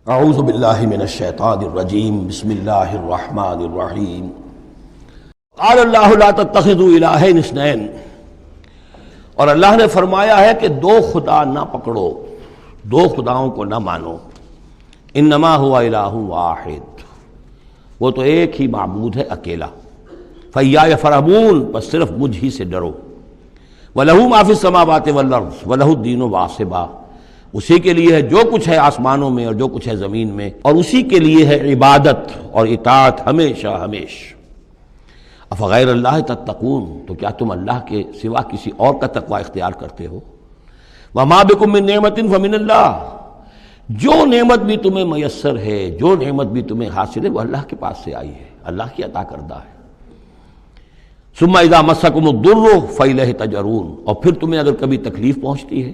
اعوذ باللہ من الشیطان الرجیم بسم اللہ الرحمن الرحیم قال اللہ لا تتخذوا الہین اثنین، اور اللہ نے فرمایا ہے کہ دو خدا نہ پکڑو، دو خداؤں کو نہ مانو، انما ہوا الہ واحد، وہ تو ایک ہی معبود ہے اکیلا، فایای فرحبون، بس صرف مجھ ہی سے ڈرو، وَلَهُ مَا فِي السَّمَاوَاتِ وَالْأَرْضِ وَلَهُ الدِّينُ وَاصِبًا، اسی کے لیے ہے جو کچھ ہے آسمانوں میں اور جو کچھ ہے زمین میں، اور اسی کے لیے ہے عبادت اور اطاعت ہمیشہ ہمیش۔ افغیر اللہ تتقون، تو کیا تم اللہ کے سوا کسی اور کا تقوی اختیار کرتے ہو؟ وَمَا بِكُم مِّن نِّعْمَةٍ فَمِنَ اللَّهِ، جو نعمت بھی تمہیں میسر ہے، جو نعمت بھی تمہیں حاصل ہے، وہ اللہ کے پاس سے آئی ہے، اللہ کی عطا کردہ ہے۔ ثم اذا مسکم الضر فإلیہ تجرون، اور پھر تمہیں اگر کبھی تکلیف پہنچتی ہے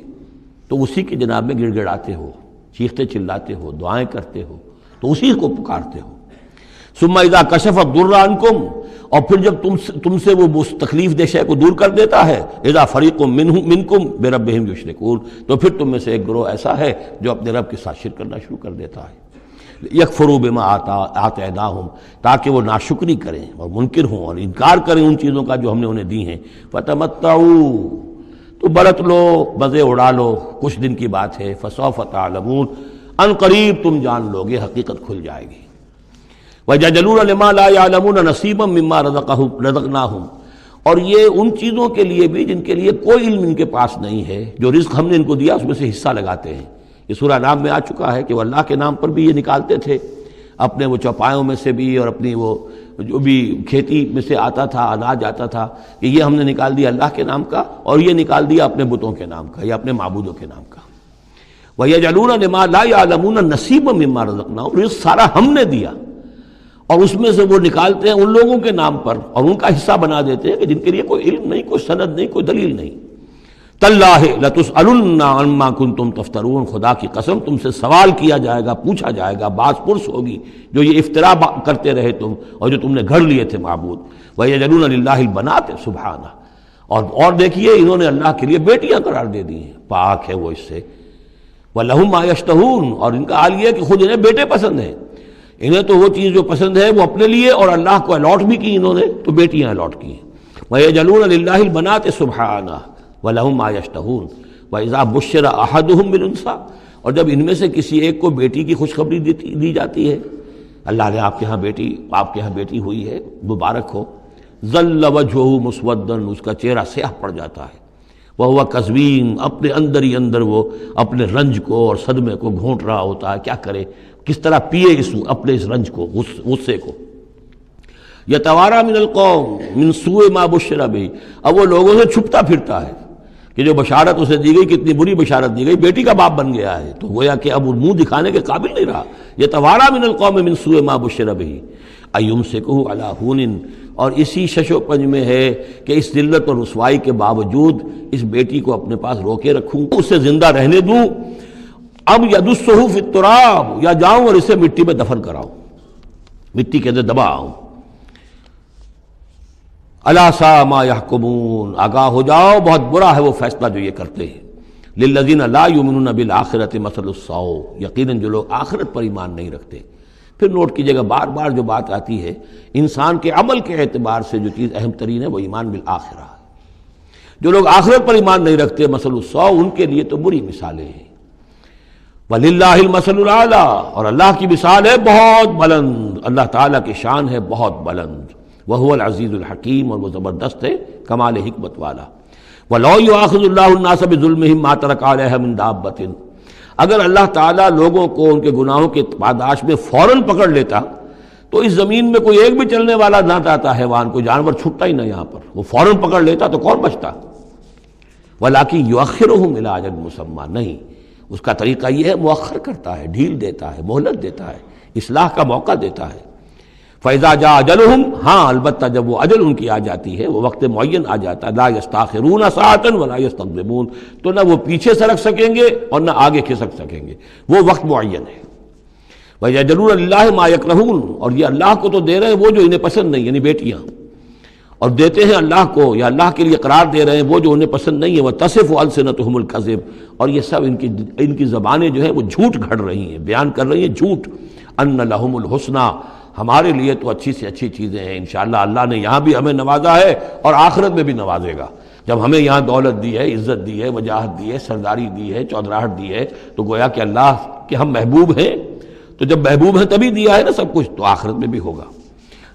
تو اسی کی جناب میں گڑ گڑاتے ہو، چیختے چلاتے ہو، دعائیں کرتے ہو، تو اسی کو پکارتے ہو۔ ثم اذا کشف الضر عنکم، اور پھر جب تم سے وہ تکلیف دہ شے کو دور کر دیتا ہے، اذا فریق منکم بربہم یشرکون، تو پھر تم میں سے ایک گروہ ایسا ہے جو اپنے رب کے ساتھ شرک کرنا شروع کر دیتا ہے۔ یکفروا بما آتیناہم، تاکہ وہ ناشکری کریں اور منکر ہوں اور انکار کریں ان چیزوں کا جو ہم نے انہیں دی ہیں۔ فتمتعوا، تو برت لو، مزے اڑا لو، کچھ دن کی بات ہے۔ فسوف تعلمون، ان قریب تم جان لو گے، حقیقت کھل جائے گی۔ وَيَجْعَلُونَ لِمَا لَا يَعْلَمُونَ نَصِيبًا مِّمَّا رَزَقْنَاهُمْ، اور یہ ان چیزوں کے لیے بھی جن کے لیے کوئی علم ان کے پاس نہیں ہے، جو رزق ہم نے ان کو دیا اس میں سے حصہ لگاتے ہیں۔ یہ سورہ نام میں آ چکا ہے کہ وہ اللہ کے نام پر بھی یہ نکالتے تھے، اپنے وہ چوپایوں میں سے بھی اور اپنی وہ جو بھی کھیتی میں سے آتا تھا، اناج آتا تھا، کہ یہ ہم نے نکال دیا اللہ کے نام کا، اور یہ نکال دیا اپنے بتوں کے نام کا یا اپنے معبودوں کے نام کا۔ وَيَجْعَلُونَ لِمَا لَا يَعْلَمُونَ نَصِيبًا مِّمَّا رَزَقْنَاهُمْ، رزق سارا ہم نے دیا، اور اس میں سے وہ نکالتے ہیں ان لوگوں کے نام پر اور ان کا حصہ بنا دیتے ہیں کہ جن کے لیے کوئی علم نہیں، کوئی سند نہیں، کوئی دلیل نہیں۔ تاللہ لتسألن عما کنتم تفترون، خدا کی قسم تم سے سوال کیا جائے گا، پوچھا جائے گا، باز پرس ہوگی جو یہ افترا کرتے رہے تم اور جو تم نے گھڑ لیے تھے معبود۔ وَيَجْعَلُونَ لِلَّهِ الْبَنَاتِ سبحانہ، اور دیکھیے انہوں نے اللہ کے لیے بیٹیاں قرار دے دی ہیں، پاک ہے وہ اس سے۔ وَلَهُم مَّا يَشْتَهُونَ، اور ان کا حال یہ ہے کہ خود انہیں بیٹے پسند ہیں، انہیں تو وہ چیز جو پسند ہے وہ اپنے لیے اور اللہ کو الاٹ بھی کی انہوں نے، تو بیٹیاں الاٹ کی ہیں۔ وَيَجْعَلُونَ لِلَّهِ الْبَنَاتِ سُبْحَانَهُ وَلَهُم مَّا يَشْتَهُونَ وَإِذَا بُشِّرَ أَحَدُهُم بِالْأُنثىٰ، اور جب ان میں سے کسی ایک کو بیٹی کی خوشخبری دی جاتی ہے، اللہ نے آپ کے ہاں بیٹی ہوئی ہے، مبارک ہو، ظَلَّ وَجْهُهُ مُسْوَدًّا، اس کا چہرہ سیاہ پڑ جاتا ہے، وَهُوَ كَظِيمٌ، اپنے اندر ہی اندر وہ اپنے رنج کو اور صدمے کو گھونٹ رہا ہوتا ہے، کیا کرے، کس طرح پیے اپنے اس رنج کو، غصے کو۔ یتوارا من القوم من سوء ما بشر بہ، اب وہ لوگوں سے چھپتا پھرتا ہے کہ جو بشارت اسے دی گئی کتنی بری بشارت دی گئی، بیٹی کا باپ بن گیا ہے، تو گویا کہ اب وہ منہ دکھانے کے قابل نہیں رہا۔ یتوارا من القوم من سوء ما بشر بہ ایمسکہ علی ہون، اور اسی شش و پنج میں ہے کہ اس ذلت اور رسوائی کے باوجود اس بیٹی کو اپنے پاس روکے رکھوں، اسے زندہ رہنے دوں، اب یدسہ فی التراب، یا جاؤں اور اسے مٹی میں دفن کراؤں، مٹی کے اندر دبا آؤں۔ الا ساء ما یحکمون، آگاہ ہو جاؤ بہت برا ہے وہ فیصلہ جو یہ کرتے ہیں۔ للذین لا یؤمنون بالآخرۃ مثل السوء، یقیناً جو لوگ آخرت پر ایمان نہیں رکھتے۔ پھر نوٹ کیجیے گا بار بار جو بات آتی ہے، انسان کے عمل کے اعتبار سے جو چیز اہم ترین ہے وہ ایمان بالآخرہ ہے۔ جو لوگ آخرت پر ایمان نہیں رکھتے، مثل السوء، ان کے لیے تو بری مثالیں ہیں۔ وَلِلَّهِ الْمَثَلُ الْأَعْلَىٰ، اور اللہ کی مثال ہے بہت بلند، اللہ تعالیٰ کی شان ہے بہت بلند۔ وَهُوَ الْعَزِيزُ الْحَكِيمُ، اور وہ زبردست ہے، کمال حکمت والا۔ وَلَوْ يُؤَاخِذُ اللَّهُ النَّاسَ بِظُلْمِهِمْ مَا تَرَكَ عَلَيْهَا مِن دَابَّةٍ، اگر اللہ تعالیٰ لوگوں کو ان کے گناہوں کے پاداش میں فوراً پکڑ لیتا تو اس زمین میں کوئی ایک بھی چلنے والا نہ رہتا، حیوان کوئی جانور چھٹتا ہی نہ، یہاں پر وہ فوراً پکڑ لیتا تو کون بچتا۔ وَلَٰكِن يُؤَخِّرُهُمْ إِلَىٰ أَجَلٍ مُّسَمًّى، نہیں، اس کا طریقہ یہ ہے مؤخر کرتا ہے، ڈھیل دیتا ہے، مہلت دیتا ہے، اصلاح کا موقع دیتا ہے۔ فَإِذَا جَاءَ أَجَلُهُمْ، ہاں البتہ جب وہ اجل ان کی آ جاتی ہے، وہ وقت معین آ جاتا ہے، لَا يَسْتَأْخِرُونَ سَاعَةً وَلَا يَسْتَقْدِمُونَ، تو نہ وہ پیچھے سرک سکیں گے اور نہ آگے کھسک سکیں گے، وہ وقت معین ہے۔ وَيَجْعَلُونَ لِلَّهِ مَا يَكْرَهُونَ، اور یہ اللہ کو تو دے رہے ہیں وہ جو انہیں پسند نہیں، یعنی بیٹیاں، اور دیتے ہیں اللہ کو یا اللہ کے لیے قرار دے رہے ہیں وہ جو انہیں پسند نہیں ہے، وتصف السنتہم الکذب، اور یہ سب ان کی زبانیں جو ہیں وہ جھوٹ گھڑ رہی ہیں، بیان کر رہی ہیں جھوٹ، ان لہم الحسنی، ہمارے لیے تو اچھی سے اچھی چیزیں ہیں، انشاءاللہ اللہ نے یہاں بھی ہمیں نوازا ہے اور آخرت میں بھی نوازے گا۔ جب ہمیں یہاں دولت دی ہے، عزت دی ہے، وجاہت دی ہے، سرداری دی ہے، چودراہٹ دی ہے، تو گویا کہ اللہ کے ہم محبوب ہیں، تو جب محبوب ہیں تبھی دیا ہے نا سب کچھ، تو آخرت میں بھی ہوگا۔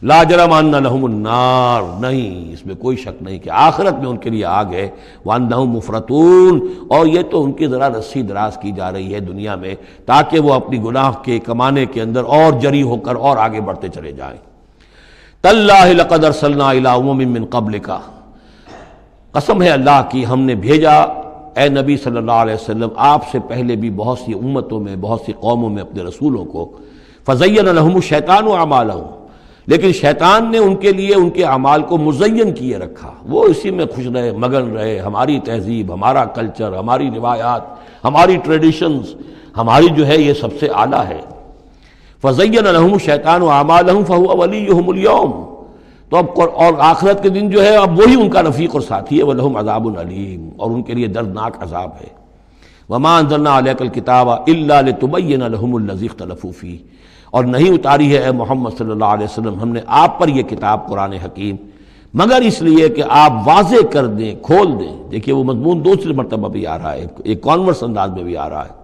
لا جرم ان لہم النار، نہیں اس میں کوئی شک نہیں کہ آخرت میں ان کے لیے آگ ہے، وانہم مفرطون، اور یہ تو ان کی ذرا رسی دراز کی جا رہی ہے دنیا میں تاکہ وہ اپنی گناہ کے کمانے کے اندر اور جری ہو کر اور آگے بڑھتے چلے جائیں۔ تاللہ لقد ارسلنا الی امم من قبلک، قسم ہے اللہ کی ہم نے بھیجا اے نبی صلی اللہ علیہ وسلم آپ سے پہلے بھی بہت سی امتوں میں، بہت سی قوموں میں اپنے رسولوں کو، فزین لہم الشیطان اعمالہم، لیکن شیطان نے ان کے لیے ان کے اعمال کو مزین کیے رکھا، وہ اسی میں خوش رہے، مگن رہے، ہماری تہذیب، ہمارا کلچر، ہماری روایات، ہماری ٹریڈیشنز، ہماری جو ہے یہ سب سے اعلیٰ ہے۔ فزین لہم الشیطان اعمالہم فہو ولیہم اليوم، تو اب اور آخرت کے دن جو ہے اب وہی ان کا رفیق اور ساتھی ہے، وَلَهُمْ عَذَابٌ عَلِيمٌ، اور ان کے لیے دردناک عذاب ہے۔ وَمَا أَنزَلْنَا عَلَيْكَ الْكِتَابَ إِلَّا لِتُبَيِّنَ لَهُمُ الَّذِي اخْتَلَفُوا فِيهِ، اور نہیں اتاری ہے اے محمد صلی اللہ علیہ وسلم ہم نے آپ پر یہ کتاب قرآن حکیم مگر اس لیے کہ آپ واضح کر دیں، کھول دیں۔ دیکھیے وہ مضمون دوسری مرتبہ بھی آ رہا ہے، ایک کانورس انداز میں بھی آ رہا ہے،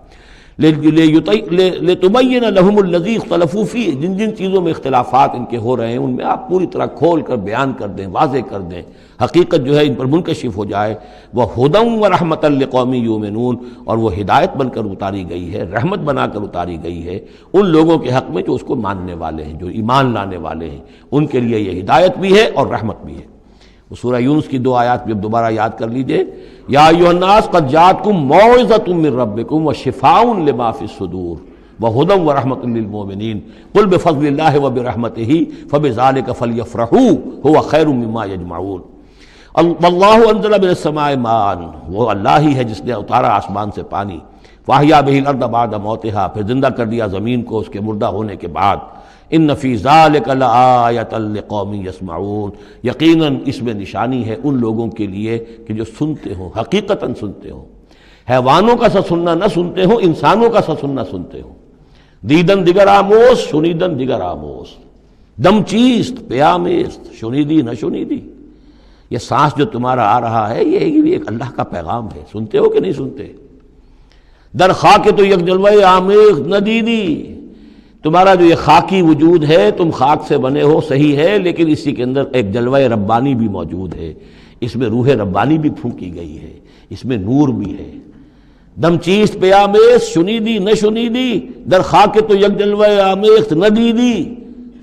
لِتُبَيِّنَ لَهُمُ الَّذِي اخْتَلَفُوا فِيهِ، جن جن چیزوں میں اختلافات ان کے ہو رہے ہیں ان میں آپ پوری طرح کھول کر بیان کر دیں، واضح کر دیں، حقیقت جو ہے ان پر منکشف ہو جائے۔ وَهُدًى وَرَحْمَةً لِقَوْمٍ يُؤْمِنُونَ، اور وہ ہدایت بن کر اتاری گئی ہے، رحمت بنا کر اتاری گئی ہے ان لوگوں کے حق میں جو اس کو ماننے والے ہیں، جو ایمان لانے والے ہیں، ان کے لیے یہ ہدایت بھی ہے اور رحمت بھی ہے۔ وہ سورہ یونس کی 2 آیات بھی اب دوبارہ یاد کر لیجئے، یا ایھا الناس قد جاءتکم موعظۃ من ربکم وشفاء لما فی الصدور وہدی ورحمۃ للمؤمنین قل بفضل اللہ وبرحمتہ فبذلک فلیفرحوا ھو خیر مما یجمعون۔ واللہ انزل من السماء ماء، وہ اللہ ہی ہے جس نے اتارا آسمان سے پانی، فاحیا بہ الارض بعد موتہا، پھر زندہ کر دیا زمین کو اس کے مردہ ہونے کے بعد۔ ان فی ذلک لآیۃ لقوم یسمعون، یقیناً اس میں نشانی ہے ان لوگوں کے لیے کہ جو سنتے ہوں، حقیقتاً سنتے ہوں، حیوانوں کا سا سننا نہ سنتے ہوں، انسانوں کا سا سننا سنتے ہوں۔ دیدن دیگر آموز، شنیدن دیگر آموز، دم چیست پیامیست، شنیدی نہ شنیدی، یہ سانس جو تمہارا آ رہا ہے یہ بھی ایک اللہ کا پیغام ہے، سنتے ہو کہ نہیں سنتے؟ در خاک تو یک جلوہ آمیخ ندیدی، تمہارا جو یہ خاکی وجود ہے تم خاک سے بنے ہو صحیح ہے، لیکن اسی کے اندر ایک جلوہ ربانی بھی موجود ہے، اس میں روح ربانی بھی پھونکی گئی ہے، اس میں نور بھی ہے۔ دم چیست پیامیز، شنیدی نہ شنیدی، در خاک تو یک جلوہ آمیخت ندیدی،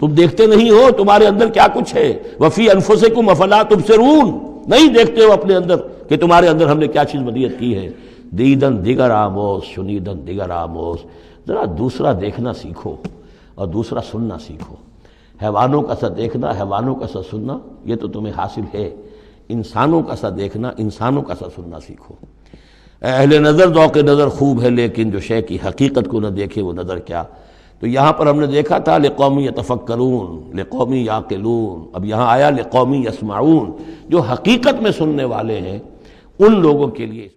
تم دیکھتے نہیں ہو تمہارے اندر کیا کچھ ہے، وفی انفسکم افلا تبصرون، نہیں دیکھتے ہو اپنے اندر کہ تمہارے اندر ہم نے کیا چیز ودیعت کی ہے۔ دیدن دیگر آموز، شنیدن دیگر آموز، ذرا دوسرا دیکھنا سیکھو اور دوسرا سننا سیکھو۔ حیوانوں کا سا دیکھنا، حیوانوں کا سا سننا یہ تو تمہیں حاصل ہے، انسانوں کا سا دیکھنا، انسانوں کا سا سننا سیکھو۔ اہل نظر ذوق نظر خوب ہے، لیکن جو شے کی حقیقت کو نہ دیکھے وہ نظر کیا۔ تو یہاں پر ہم نے دیکھا تھا لقوم یتفکرون، لقوم یعقلون، اب یہاں آیا لقوم یسمعون، جو حقیقت میں سننے والے ہیں ان لوگوں کے لیے